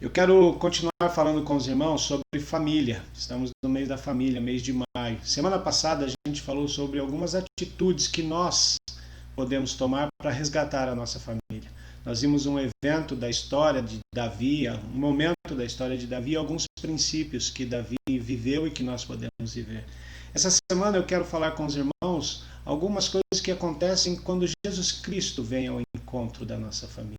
Eu quero continuar falando com os irmãos sobre família. Estamos no mês da família, mês de maio. Semana passada a gente falou sobre algumas atitudes que nós podemos tomar para resgatar a nossa família. Nós vimos um evento da história de Davi, um momento da história de Davi, alguns princípios que Davi viveu e que nós podemos viver. Essa semana eu quero falar com os irmãos algumas coisas que acontecem quando Jesus Cristo vem ao encontro da nossa família.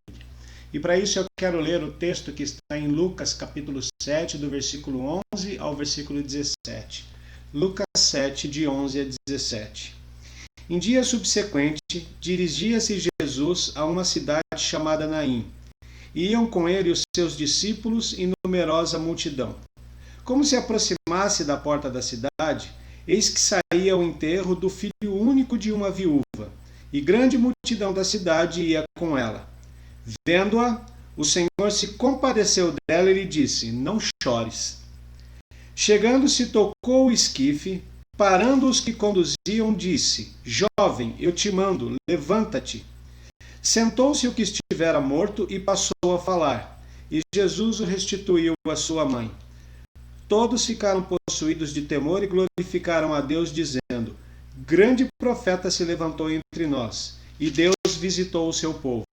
E para isso eu quero ler o texto que está em Lucas capítulo 7, do versículo 11 ao versículo 17. Lucas 7, de 11 a 17. Em dia subsequente, dirigia-se Jesus a uma cidade chamada Naim. Iam com ele os seus discípulos e numerosa multidão. Como se aproximasse da porta da cidade, eis que saía o enterro do filho único de uma viúva, e grande multidão da cidade ia com ela. Vendo-a, o Senhor se compadeceu dela e lhe disse: Não chores. Chegando-se, tocou o esquife, parando os que conduziam, disse: Jovem, eu te mando, levanta-te. Sentou-se o que estivera morto e passou a falar, e Jesus o restituiu à sua mãe. Todos ficaram possuídos de temor e glorificaram a Deus, dizendo: Grande profeta se levantou entre nós, e Deus visitou o seu povo.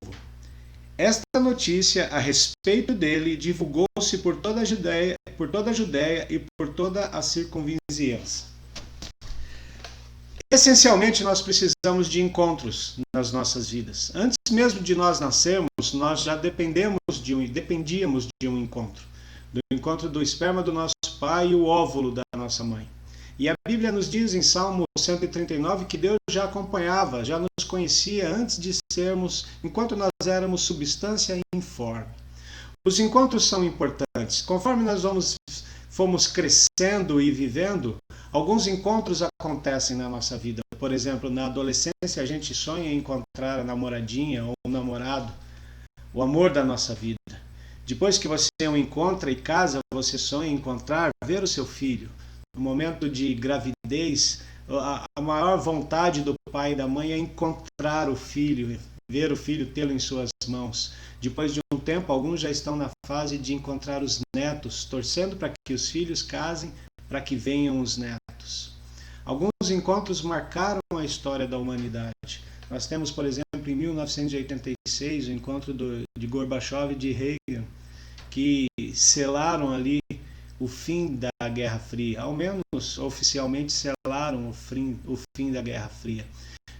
Esta notícia a respeito dele divulgou-se por toda a Judéia e por toda a circunvizinhança. Essencialmente, nós precisamos de encontros nas nossas vidas. Antes mesmo de nós nascermos, nós já dependíamos de um encontro. Do encontro do esperma do nosso pai e o óvulo da nossa mãe. E a Bíblia nos diz em Salmo 139 que Deus já acompanhava, já nos conhecia antes de sermos, enquanto nós éramos substância informe. Os encontros são importantes. Conforme nós fomos crescendo e vivendo, alguns encontros acontecem na nossa vida. Por exemplo, na adolescência a gente sonha em encontrar a namoradinha ou o namorado, o amor da nossa vida. Depois que você o encontra e casa, você sonha em encontrar, ver o seu filho. No momento de gravidez, a maior vontade do pai e da mãe é encontrar o filho, ver o filho, tê-lo em suas mãos. Depois de um tempo, alguns já estão na fase de encontrar os netos, torcendo para que os filhos casem, para que venham os netos. Alguns encontros marcaram a história da humanidade. Nós temos, por exemplo, em 1986, o encontro de Gorbachev e de Reagan, que selaram ali o fim da Guerra Fria, ao menos oficialmente selaram o fim da Guerra Fria.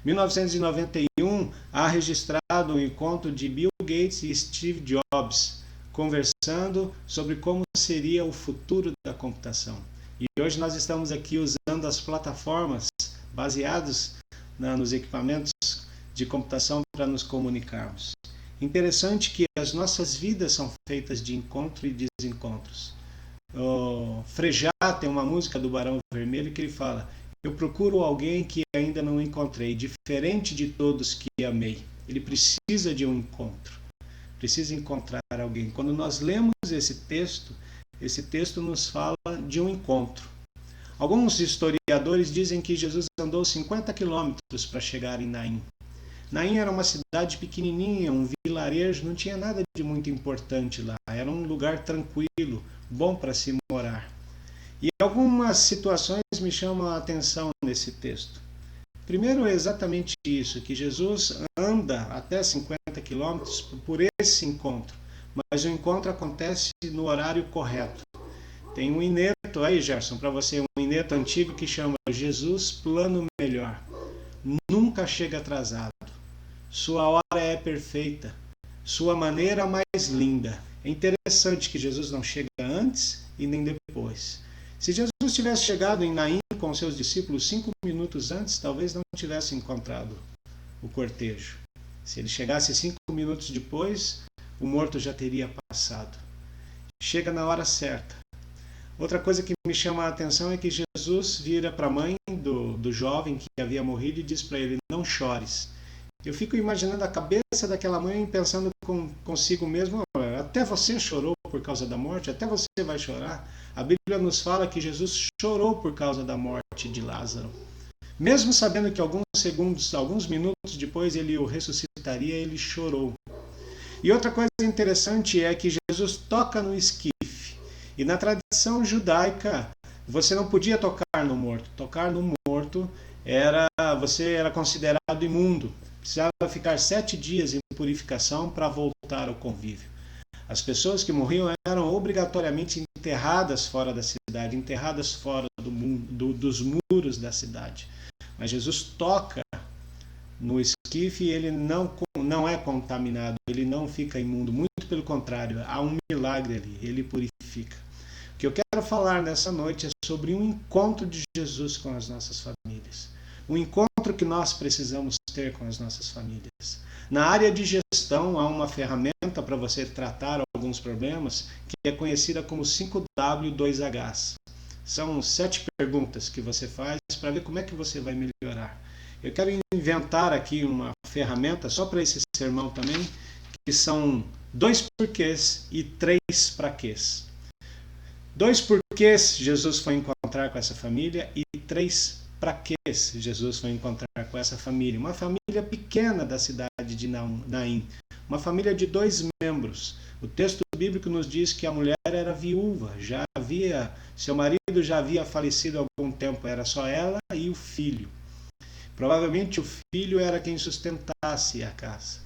Em 1991, há registrado o encontro de Bill Gates e Steve Jobs, conversando sobre como seria o futuro da computação. E hoje nós estamos aqui usando as plataformas baseadas nos equipamentos de computação para nos comunicarmos. Interessante que as nossas vidas são feitas de encontro e desencontros. O Frejá tem uma música do Barão Vermelho que ele fala: eu procuro alguém que ainda não encontrei, diferente de todos que amei. Ele precisa de um encontro, precisa encontrar alguém. Quando nós lemos esse texto nos fala de um encontro. Alguns historiadores dizem que Jesus andou 50 quilômetros para chegar em Naim. Naim era uma cidade pequenininha, um vilarejo, não tinha nada de muito importante lá. Era um lugar tranquilo, bom para se morar. E algumas situações me chamam a atenção nesse texto. Primeiro é exatamente isso, que Jesus anda até 50 quilômetros por esse encontro, mas o encontro acontece no horário correto. Tem um ineto aí, Gerson, para você, um ineto antigo que chama Jesus Plano Melhor. Nunca chega atrasado. Sua hora é perfeita. Sua maneira mais linda. É interessante que Jesus não chega antes e nem depois. Se Jesus tivesse chegado em Naim com seus discípulos 5 minutos antes, talvez não tivesse encontrado o cortejo. Se ele chegasse 5 minutos depois, o morto já teria passado. Chega na hora certa. Outra coisa que me chama a atenção é que Jesus vira para a mãe do jovem que havia morrido e diz para ele: não chores. Eu fico imaginando a cabeça daquela mãe pensando consigo mesmo: até você chorou por causa da morte? Até você vai chorar? A Bíblia nos fala que Jesus chorou por causa da morte de Lázaro. Mesmo sabendo que alguns minutos depois ele o ressuscitaria, ele chorou. E outra coisa interessante é que Jesus toca no esquife. E na tradição judaica, você não podia tocar no morto. Tocar no morto você era considerado imundo. Precisava ficar 7 dias em purificação para voltar ao convívio. As pessoas que morriam eram obrigatoriamente enterradas fora da cidade, enterradas fora dos muros da cidade. Mas Jesus toca no esquife e ele não é contaminado, ele não fica imundo. Muito pelo contrário, há um milagre ali, ele purifica. O que eu quero falar nessa noite é sobre um encontro de Jesus com as nossas famílias. Um encontro que nós precisamos ter com as nossas famílias. Na área de gestão, há uma ferramenta para você tratar alguns problemas que é conhecida como 5W2Hs. São 7 perguntas que você faz para ver como é que você vai melhorar. Eu quero inventar aqui uma ferramenta só para esse sermão também, que são 2 porquês e 3 praquês. 2 porquês Jesus foi encontrar com essa família e 3 praquês Jesus foi encontrar com essa família. Uma família pequena da cidade de Naim. Uma família de 2 membros. O texto bíblico nos diz que a mulher era viúva, seu marido já havia falecido há algum tempo, era só ela e o filho. Provavelmente o filho era quem sustentasse a casa.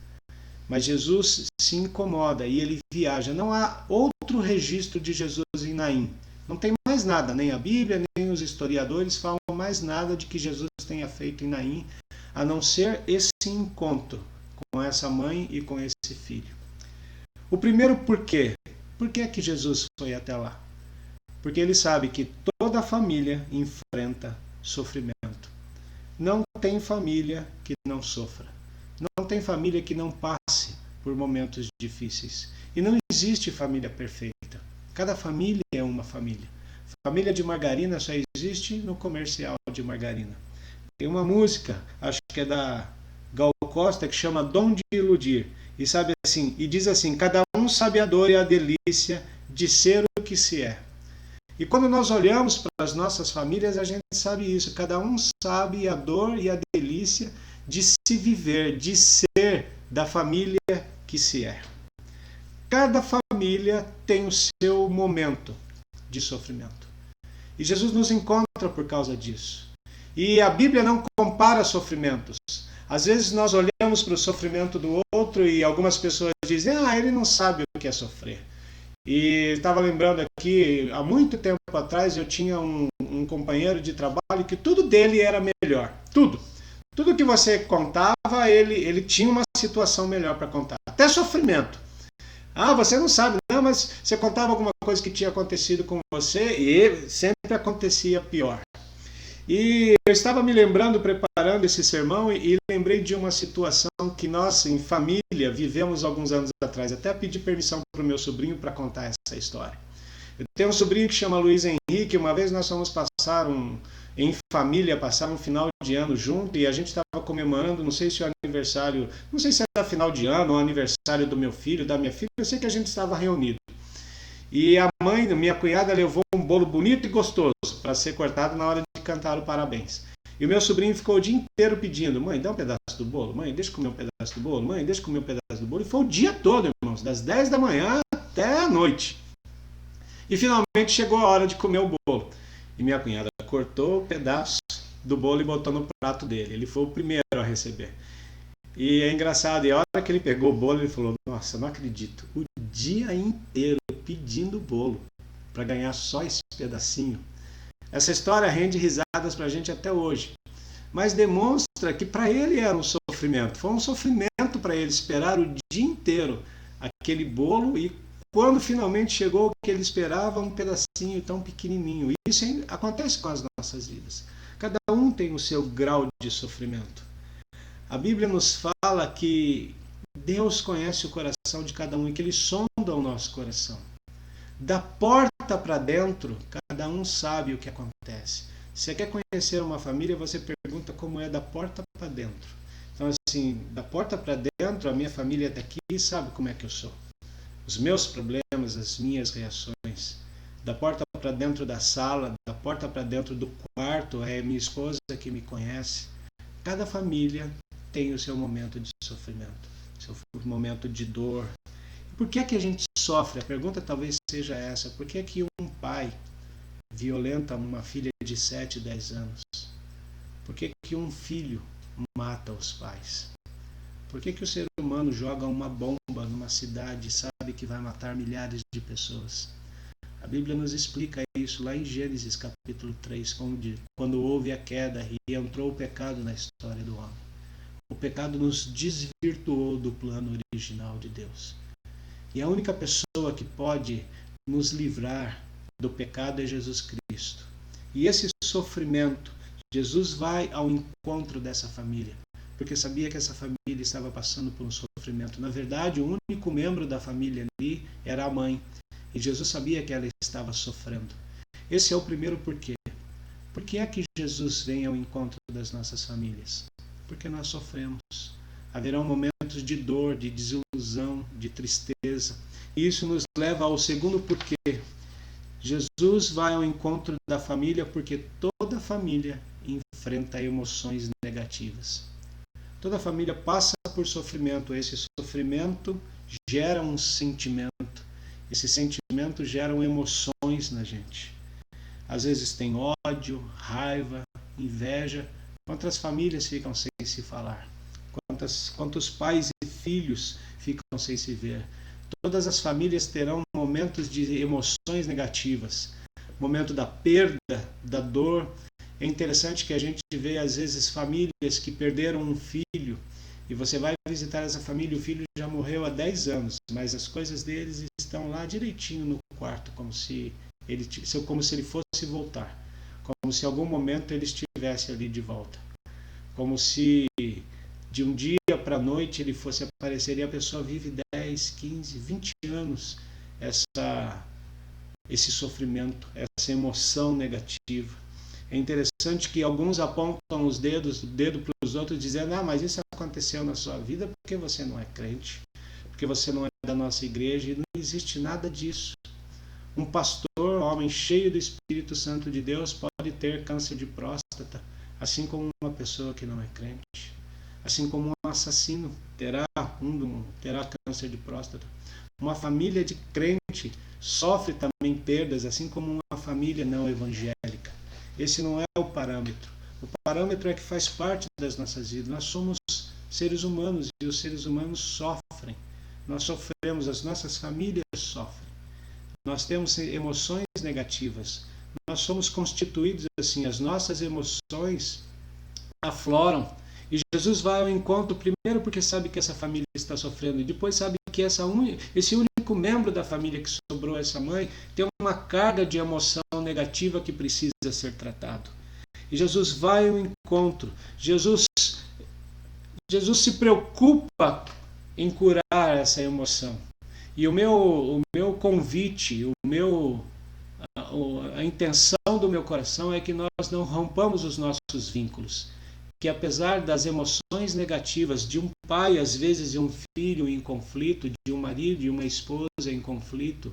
Mas Jesus se incomoda e ele viaja. Não há outro registro de Jesus em Naim. Não tem mais nada, nem a Bíblia, nem os historiadores falam mais nada de que Jesus tenha feito em Naim, a não ser esse encontro com essa mãe e com esse filho. O primeiro porquê. Por que é que Jesus foi até lá? Porque ele sabe que toda família enfrenta sofrimento. Não tem família que não sofra. Não tem família que não passe por momentos difíceis. E não existe família perfeita. Cada família é uma família. Família de margarina só existe no comercial de margarina. Tem uma música, acho que é da Gal Costa, que chama Dom de Iludir. E diz assim, cada um sabe a dor e a delícia de ser o que se é. E quando nós olhamos para as nossas famílias, a gente sabe isso. Cada um sabe a dor e a delícia de se viver, de ser da família que se é. Cada família tem o seu momento de sofrimento. E Jesus nos encontra por causa disso. E a Bíblia não compara sofrimentos. Às vezes nós olhamos para o sofrimento do outro e algumas pessoas dizem, ele não sabe o que é sofrer. E estava lembrando aqui, há muito tempo atrás eu tinha um companheiro de trabalho que tudo dele era melhor. Tudo que você contava, ele tinha uma situação melhor para contar. Até sofrimento. Você não sabe, não, mas você contava alguma coisa que tinha acontecido com você e sempre acontecia pior. E eu estava me lembrando, preparando esse sermão, e lembrei de uma situação que nós, em família, vivemos alguns anos atrás. Até pedi permissão para o meu sobrinho para contar essa história. Eu tenho um sobrinho que chama Luiz Henrique. Uma vez nós fomos passar em família, passar um final de ano junto, e a gente estava comemorando, não sei se o aniversário, não sei se era final de ano ou aniversário do meu filho, da minha filha, eu sei que a gente estava reunido. E a mãe, minha cunhada, levou um bolo bonito e gostoso para ser cortado na hora de cantar o parabéns. E o meu sobrinho ficou o dia inteiro pedindo, mãe, dá um pedaço do bolo, mãe, deixa eu comer um pedaço do bolo, mãe, deixa eu comer um pedaço do bolo. E foi o dia todo, irmãos, das 10 da manhã até a noite. E finalmente chegou a hora de comer o bolo. E minha cunhada cortou o pedaço do bolo e botou no prato dele. Ele foi o primeiro a receber. E é engraçado, e a hora que ele pegou o bolo, ele falou, nossa, não acredito, o dia inteiro pedindo bolo para ganhar só esse pedacinho. Essa história rende risadas para a gente até hoje, mas demonstra que para ele era um sofrimento. Foi um sofrimento para ele esperar o dia inteiro aquele bolo e quando finalmente chegou o que ele esperava, um pedacinho tão pequenininho. Isso acontece com as nossas vidas. Cada um tem o seu grau de sofrimento. A Bíblia nos fala que Deus conhece o coração de cada um e que Ele sonda o nosso coração. Da porta para dentro, cada um sabe o que acontece. Se você quer conhecer uma família, você pergunta como é da porta para dentro. Então, assim, da porta para dentro, a minha família é daqui e sabe como é que eu sou. Os meus problemas, as minhas reações. Da porta para dentro da sala, da porta para dentro do quarto, é minha esposa que me conhece. Cada família tem o seu momento de sofrimento. seu momento de dor. Por que é que a gente sofre? A pergunta talvez seja essa. Por que é que um pai violenta uma filha de 7, 10 anos? Por que é que um filho mata os pais? Por que é que o ser humano joga uma bomba numa cidade e sabe que vai matar milhares de pessoas? A Bíblia nos explica isso lá em Gênesis capítulo 3, quando houve a queda e entrou o pecado na história do homem. O pecado nos desvirtuou do plano original de Deus. E a única pessoa que pode nos livrar do pecado é Jesus Cristo. E esse sofrimento, Jesus vai ao encontro dessa família, porque sabia que essa família estava passando por um sofrimento. Na verdade, o único membro da família ali era a mãe. E Jesus sabia que ela estava sofrendo. Esse é o primeiro porquê. Por que é que Jesus vem ao encontro das nossas famílias? Porque nós sofremos. Haverão momentos de dor, de desilusão, de tristeza. E isso nos leva ao segundo porquê. Jesus vai ao encontro da família porque toda família enfrenta emoções negativas. Toda família passa por sofrimento. Esse sofrimento gera um sentimento. Esses sentimentos geram emoções na gente. Às vezes tem ódio, raiva, inveja. Quantas famílias ficam sem se falar? Quantos pais e filhos ficam sem se ver? Todas as famílias terão momentos de emoções negativas. Momento da perda, da dor. É interessante que a gente vê às vezes famílias que perderam um filho e você vai visitar essa família, o filho já morreu há 10 anos, mas as coisas deles estão lá direitinho no quarto, como se ele fosse voltar, como se em algum momento ele estivesse ali de volta, como se de um dia para a noite ele fosse aparecer e a pessoa vive 10, 15, 20 anos esse sofrimento, essa emoção negativa. É interessante que alguns apontam o dedo para os outros dizendo: mas isso aconteceu na sua vida porque você não é crente, porque você não é da nossa igreja, e não existe nada disso. Um pastor, um homem cheio do Espírito Santo de Deus, pode ter câncer de próstata, assim como uma pessoa que não é crente. Assim como um assassino terá câncer de próstata. Uma família de crente sofre também perdas, assim como uma família não evangélica. Esse não é o parâmetro. O parâmetro é que faz parte das nossas vidas. Nós somos seres humanos e os seres humanos sofrem. Nós sofremos, as nossas famílias sofrem. Nós temos emoções negativas. Nós somos constituídos assim, as nossas emoções afloram. E Jesus vai ao encontro primeiro porque sabe que essa família está sofrendo, e depois sabe que esse único membro da família que sobrou, essa mãe, tem uma carga de emoção negativa que precisa ser tratado. E Jesus vai ao encontro. Jesus se preocupa em curar essa emoção. E o meu convite, a intenção do meu coração é que nós não rompamos os nossos vínculos. Que apesar das emoções negativas de um pai, às vezes de um filho em conflito, de um marido e uma esposa em conflito,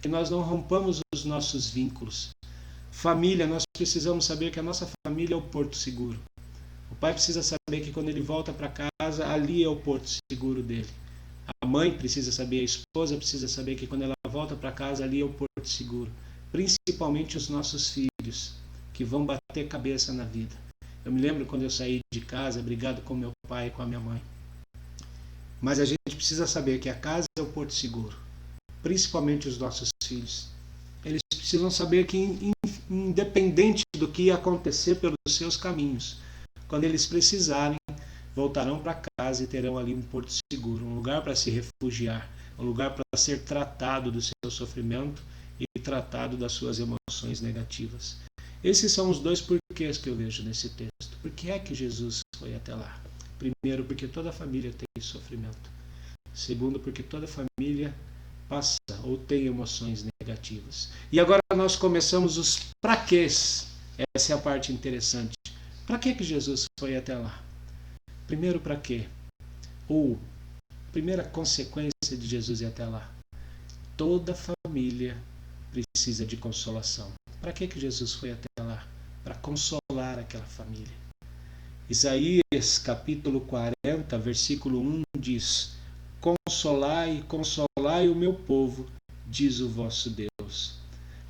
que nós não rompamos os nossos vínculos. Família, nós precisamos saber que a nossa família é o porto seguro. O pai precisa saber que quando ele volta para casa, ali é o porto seguro dele. A mãe precisa saber, a esposa precisa saber que quando ela volta para casa, ali é o porto seguro. Principalmente os nossos filhos, que vão bater cabeça na vida. Eu me lembro quando eu saí de casa, brigado com meu pai e com a minha mãe. Mas a gente precisa saber que a casa é o porto seguro. Principalmente os nossos filhos. Eles precisam saber que, independente do que acontecer pelos seus caminhos, quando eles precisarem, voltarão para casa e terão ali um porto seguro, um lugar para se refugiar, um lugar para ser tratado do seu sofrimento e tratado das suas emoções negativas. Esses são os dois porquês que eu vejo nesse texto. Por que é que Jesus foi até lá? Primeiro, porque toda família tem sofrimento. Segundo, porque toda família passa ou tem emoções negativas. E agora nós começamos os praquês. Essa é a parte interessante. Para que Jesus foi até lá? Primeiro, para quê? Ou, primeira consequência de Jesus ir até lá. Toda família precisa de consolação. Para que Jesus foi até lá? Para consolar aquela família. Isaías capítulo 40, versículo 1 diz: consolai, consolai o meu povo, diz o vosso Deus.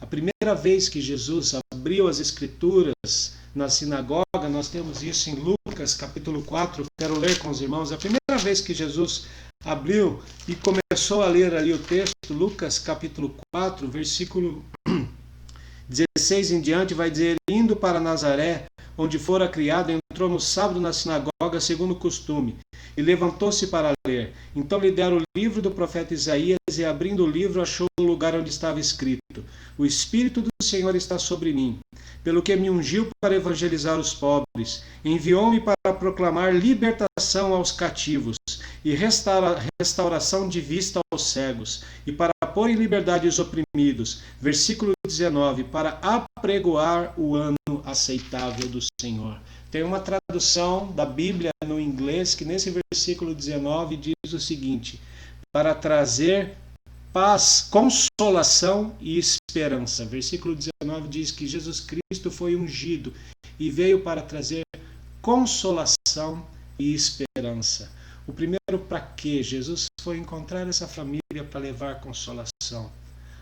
A primeira vez que Jesus abriu as Escrituras na sinagoga, nós temos isso em Lucas capítulo 4, quero ler com os irmãos. A primeira vez que Jesus abriu e começou a ler ali o texto, Lucas capítulo 4, versículo 16 em diante, vai dizer: indo para Nazaré, onde fora criado, entrou no sábado na sinagoga, segundo o costume, e levantou-se para ler. Então lhe deram o livro do profeta Isaías, e abrindo o livro achou o lugar onde estava escrito: o Espírito do Senhor está sobre mim, pelo que me ungiu para evangelizar os pobres, enviou-me para proclamar libertação aos cativos e restauração de vista aos cegos, e para pôr em liberdade os oprimidos. Versículo 19, para apregoar o ano aceitável do Senhor. Tem uma tradução da Bíblia no inglês que nesse versículo 19 diz o seguinte: para trazer paz, consolação e esperança. Versículo 19 diz que Jesus Cristo foi ungido e veio para trazer consolação e esperança. O primeiro para quê? Jesus foi encontrar essa família para levar consolação.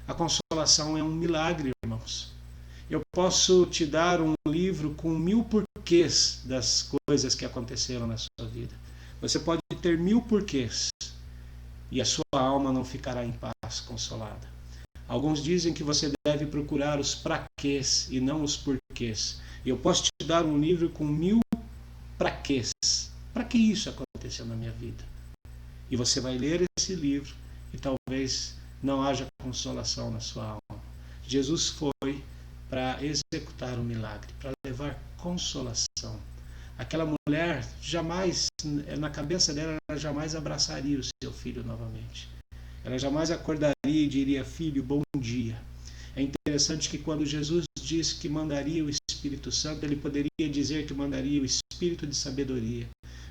A consolação é um milagre, irmãos. Eu posso te dar um livro com 1000 porquês das coisas que aconteceram na sua vida. Você pode ter 1000 porquês e a sua alma não ficará em paz, consolada. Alguns dizem que você deve procurar os praquês e não os porquês. Eu posso te dar um livro com 1000 praquês. Para que isso aconteceu na minha vida? E você vai ler esse livro e talvez não haja consolação na sua alma. Jesus foi para executar um milagre, para levar consolação. Aquela mulher jamais, na cabeça dela, ela jamais abraçaria o seu filho novamente. Ela jamais acordaria e diria: filho, bom dia. É interessante que quando Jesus disse que mandaria o Espírito Santo, ele poderia dizer que mandaria o Espírito de sabedoria,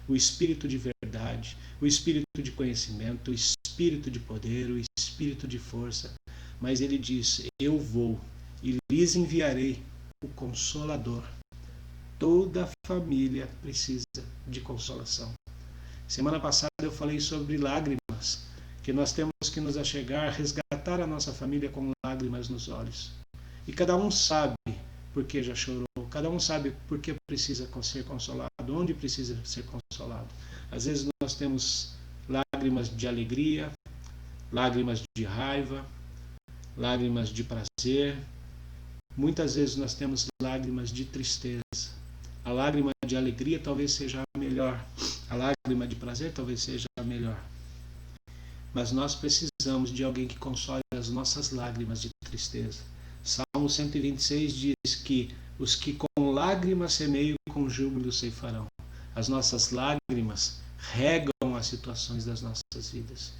o Espírito de verdade, o Espírito de conhecimento, o Espírito de poder, o Espírito de força. Mas ele diz: eu vou e lhes enviarei o Consolador. Toda família precisa de consolação. Semana passada eu falei sobre lágrimas, que nós temos que nos achegar, resgatar a nossa família com lágrimas nos olhos. E cada um sabe por que já chorou, cada um sabe por que precisa ser consolado, onde precisa ser consolado. Às vezes nós temos lágrimas de alegria, lágrimas de raiva, lágrimas de prazer. Muitas vezes nós temos lágrimas de tristeza. A lágrima de alegria talvez seja a melhor. A lágrima de prazer talvez seja a melhor. Mas nós precisamos de alguém que console as nossas lágrimas de tristeza. Salmo 126 diz que os que com lágrimas semeiam, com júbilo ceifarão. As nossas lágrimas regam as situações das nossas vidas.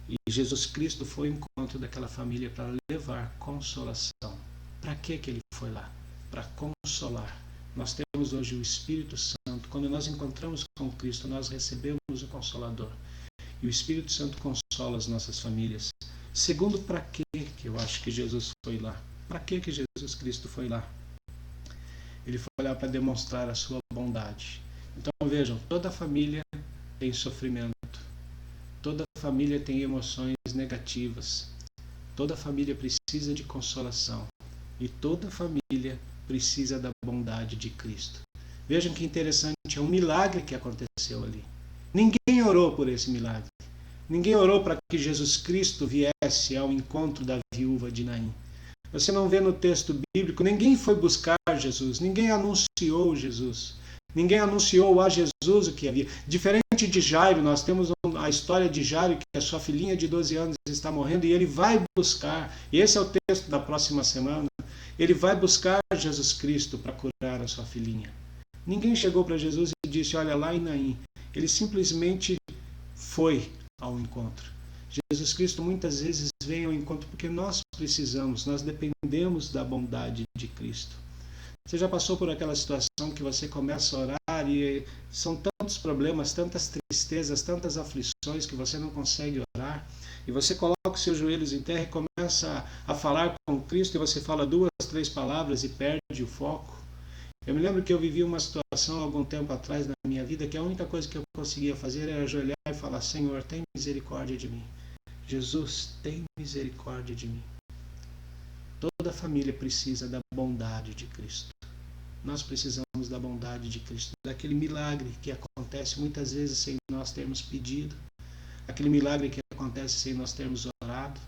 E Jesus Cristo foi ao encontro daquela família para levar consolação. Para que ele foi lá? Para consolar. Nós temos hoje o Espírito Santo. Quando nós encontramos com Cristo, nós recebemos o Consolador. E o Espírito Santo consola as nossas famílias. Segundo, para que eu acho que Jesus foi lá? Para que Jesus Cristo foi lá? Ele foi lá para demonstrar a sua bondade. Então vejam, toda família tem sofrimento. Toda família tem emoções negativas. Toda família precisa de consolação. E toda família precisa da bondade de Cristo. Vejam que interessante, é um milagre que aconteceu ali. Ninguém orou por esse milagre. Ninguém orou para que Jesus Cristo viesse ao encontro da viúva de Naim. Você não vê no texto bíblico, ninguém foi buscar Jesus, ninguém anunciou Jesus. Ninguém anunciou a Jesus o que havia. Diferente de Jairo, nós temos a história de Jairo, que a sua filhinha de 12 anos está morrendo, e ele vai buscar, e esse é o texto da próxima semana, ele vai buscar Jesus Cristo para curar a sua filhinha. Ninguém chegou para Jesus e disse: olha lá em Naim. Ele simplesmente foi ao encontro. Jesus Cristo muitas vezes vem ao encontro porque nós precisamos, nós dependemos da bondade de Cristo. Você já passou por aquela situação que você começa a orar e são tantos problemas, tantas tristezas, tantas aflições que você não consegue orar, e você coloca os seus joelhos em terra e começa a falar com Cristo, e você fala 2, 3 palavras e perde o foco, Eu me lembro que eu vivi uma situação algum tempo atrás na minha vida que a única coisa que eu conseguia fazer era ajoelhar e falar: Senhor, tem misericórdia de mim. Jesus, tem misericórdia de mim. Toda família precisa da bondade de Cristo. Nós precisamos da bondade de Cristo, daquele milagre que acontece muitas vezes sem nós termos pedido, aquele milagre que acontece sem nós termos orado.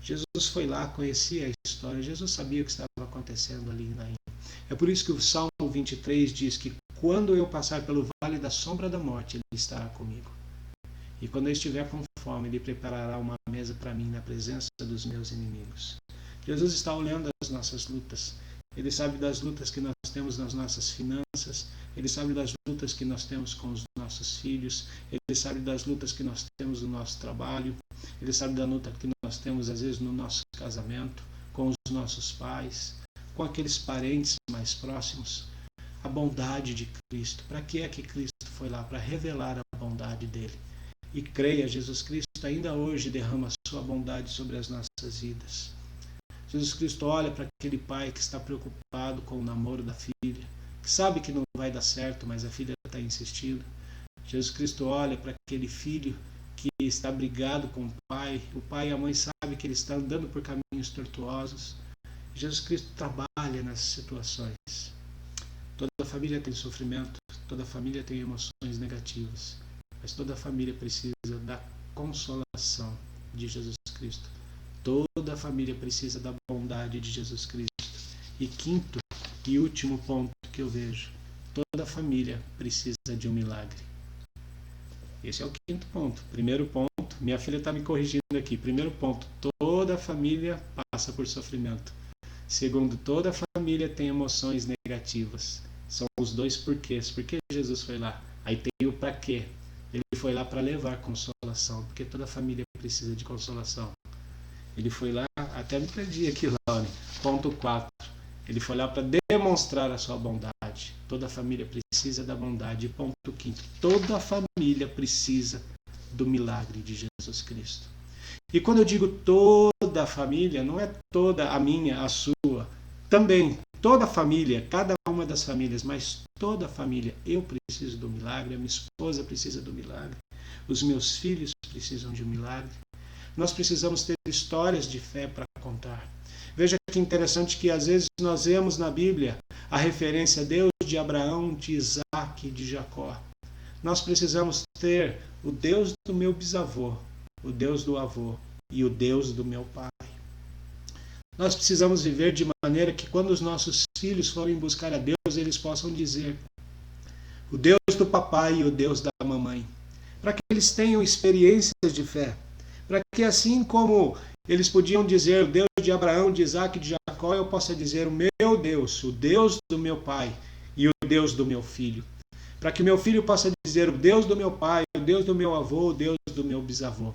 Jesus foi lá, conhecia a história, Jesus sabia o que estava acontecendo ali na ilha. É por isso que o Salmo 23 diz que quando eu passar pelo vale da sombra da morte, Ele estará comigo. E quando eu estiver com fome, Ele preparará uma mesa para mim na presença dos meus inimigos. Jesus está olhando as nossas lutas. Ele sabe das lutas que nós temos nas nossas finanças, Ele sabe das lutas que nós temos com os nossos filhos, Ele sabe das lutas que nós temos no nosso trabalho, Ele sabe da luta que nós temos às vezes no nosso casamento, com os nossos pais, com aqueles parentes mais próximos. A bondade de Cristo. Para que é que Cristo foi lá? Para revelar a bondade dele. E creia, Jesus Cristo ainda hoje derrama a sua bondade sobre as nossas vidas. Jesus Cristo olha para aquele pai que está preocupado com o namoro da filha, que sabe que não vai dar certo, mas a filha está insistindo. Jesus Cristo olha para aquele filho que está brigado com o pai e a mãe sabe que ele está andando por caminhos tortuosos. Jesus Cristo trabalha nessas situações. Toda família tem sofrimento, toda família tem emoções negativas, mas toda família precisa da consolação de Jesus Cristo. Toda família precisa da bondade de Jesus Cristo. E quinto e último ponto que eu vejo, toda família precisa de um milagre. Esse é o quinto ponto. Primeiro ponto, minha filha está me corrigindo aqui. Primeiro ponto, toda família passa por sofrimento. Segundo, toda família tem emoções negativas. São os dois porquês. Por que Jesus foi lá? Aí tem o para quê. Ele foi lá para levar consolação, porque toda família precisa de consolação. Ele foi lá, até me perdi aqui, Laura. Ponto 4. Ele foi lá para demonstrar a sua bondade. Toda família precisa da bondade. E ponto 5. Toda família precisa do milagre de Jesus Cristo. E quando eu digo toda a família, não é toda a minha, a sua. Também, toda a família, cada uma das famílias, mas toda a família. Eu preciso do milagre, a minha esposa precisa do milagre, os meus filhos precisam de um milagre. Nós precisamos ter histórias de fé para contar. Veja que interessante que às vezes nós vemos na Bíblia a referência a Deus de Abraão, de Isaac, de Jacó. Nós precisamos ter o Deus do meu bisavô, o Deus do avô e o Deus do meu pai. Nós precisamos viver de maneira que quando os nossos filhos forem buscar a Deus, eles possam dizer o Deus do papai e o Deus da mamãe. Para que eles tenham experiências de fé. Para que assim como eles podiam dizer o Deus de Abraão, de Isaac e de Jacó, eu possa dizer o meu Deus, o Deus do meu pai e o Deus do meu filho. Para que meu filho possa dizer o Deus do meu pai, o Deus do meu avô, o Deus do meu bisavô.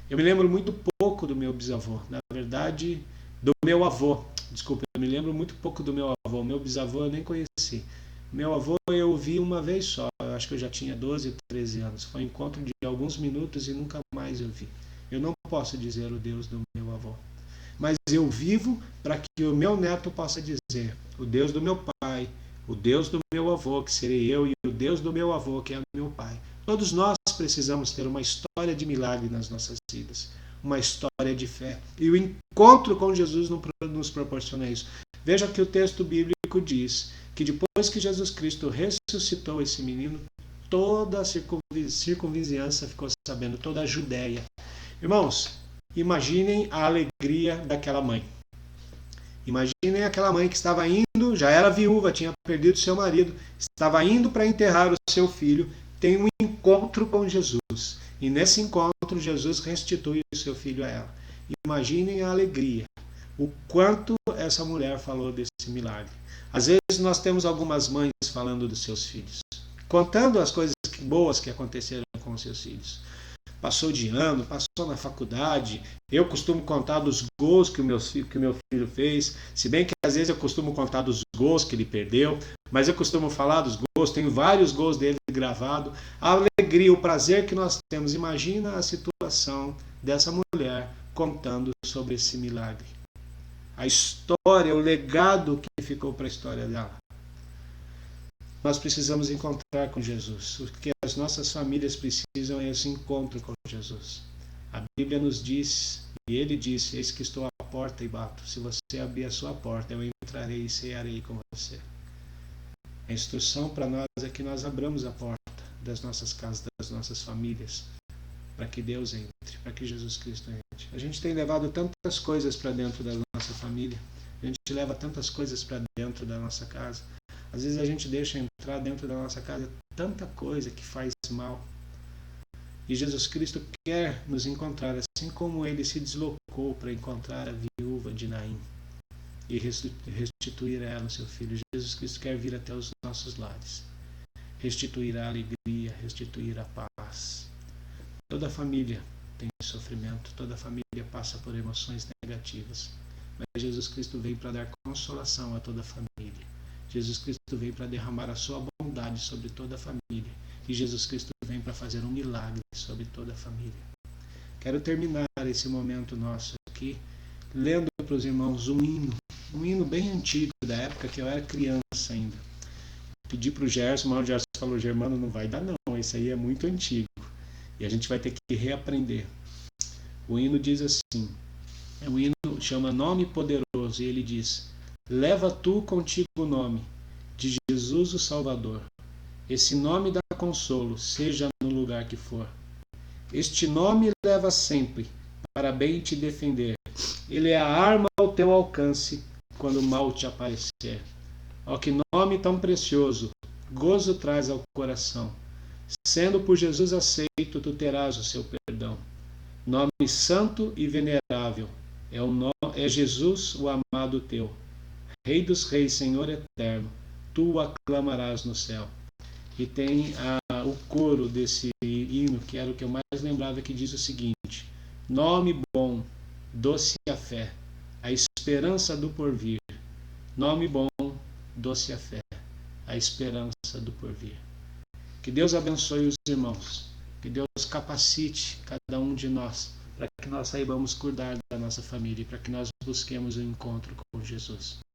Eu me lembro muito pouco do meu bisavô, na verdade, do meu avô. Desculpa, eu me lembro muito pouco do meu avô. Meu bisavô eu nem conheci. Meu avô eu vi uma vez só, eu acho que eu já tinha 12, 13 anos. Foi um encontro de alguns minutos e nunca mais eu vi. Eu não posso dizer o Deus do meu avô. Mas eu vivo para que o meu neto possa dizer o Deus do meu pai, o Deus do meu avô, que serei eu, e o Deus do meu avô, que é meu pai. Todos nós precisamos ter uma história de milagre nas nossas vidas, uma história de fé. E o encontro com Jesus nos proporciona isso. Veja que o texto bíblico diz que depois que Jesus Cristo ressuscitou esse menino, toda a circunvizinhança ficou sabendo, toda a Judéia. Irmãos, imaginem a alegria daquela mãe. Imaginem aquela mãe que estava indo, já era viúva, tinha perdido seu marido, estava indo para enterrar o seu filho, tem um encontro com Jesus. E nesse encontro, Jesus restitui o seu filho a ela. Imaginem a alegria, o quanto essa mulher falou desse milagre. Às vezes nós temos algumas mães falando dos seus filhos, contando as coisas boas que aconteceram com os seus filhos. Passou de ano, passou na faculdade. Eu costumo contar dos gols que o meu filho fez, se bem que às vezes eu costumo contar dos gols que ele perdeu, mas eu costumo falar dos gols, tenho vários gols dele gravados. A alegria, o prazer que nós temos. Imagina a situação dessa mulher contando sobre esse milagre. A história, o legado que ficou para a história dela. nós precisamos encontrar com Jesus. O que as nossas famílias precisam é esse encontro com Jesus. A Bíblia nos diz, e ele disse: eis que estou à porta e bato. Se você abrir a sua porta, eu entrarei e cearei com você. A instrução para nós é que nós abramos a porta das nossas casas, das nossas famílias, para que Deus entre, para que Jesus Cristo entre. A gente tem levado tantas coisas para dentro da nossa família, a gente leva tantas coisas para dentro da nossa casa. Às vezes a gente deixa entrar dentro da nossa casa tanta coisa que faz mal. E Jesus Cristo quer nos encontrar, assim como ele se deslocou para encontrar a viúva de Naim e restituir a ela o seu filho. Jesus Cristo quer vir até os nossos lares, restituir a alegria, restituir a paz. Toda família tem sofrimento, toda família passa por emoções negativas, mas Jesus Cristo veio para dar consolação a toda família. Jesus Cristo veio para derramar a sua bondade sobre toda a família. E Jesus Cristo vem para fazer um milagre sobre toda a família. Quero terminar esse momento nosso aqui lendo para os irmãos um hino bem antigo, da época que eu era criança ainda. Pedi para o Gerson, mas o Gerson falou: Germano, não vai dar não, esse aí é muito antigo. E a gente vai ter que reaprender. O hino diz assim, o hino chama Nome Poderoso, e ele diz: leva tu contigo o nome de Jesus o Salvador. Esse nome dá consolo, seja no lugar que for. Este nome leva sempre para bem te defender. Ele é a arma ao teu alcance quando o mal te aparecer. Ó, que nome tão precioso, gozo traz ao coração. Sendo por Jesus aceito, tu terás o seu perdão. Nome santo e venerável, é Jesus o amado teu. Rei dos reis, Senhor eterno, tu o aclamarás no céu. E tem o coro desse hino, que era o que eu mais lembrava, que diz o seguinte: nome bom, doce a fé, a esperança do porvir. Nome bom, doce a fé, a esperança do porvir. Que Deus abençoe os irmãos, que Deus capacite cada um de nós, para que nós saibamos cuidar da nossa família e para que nós busquemos o encontro com Jesus.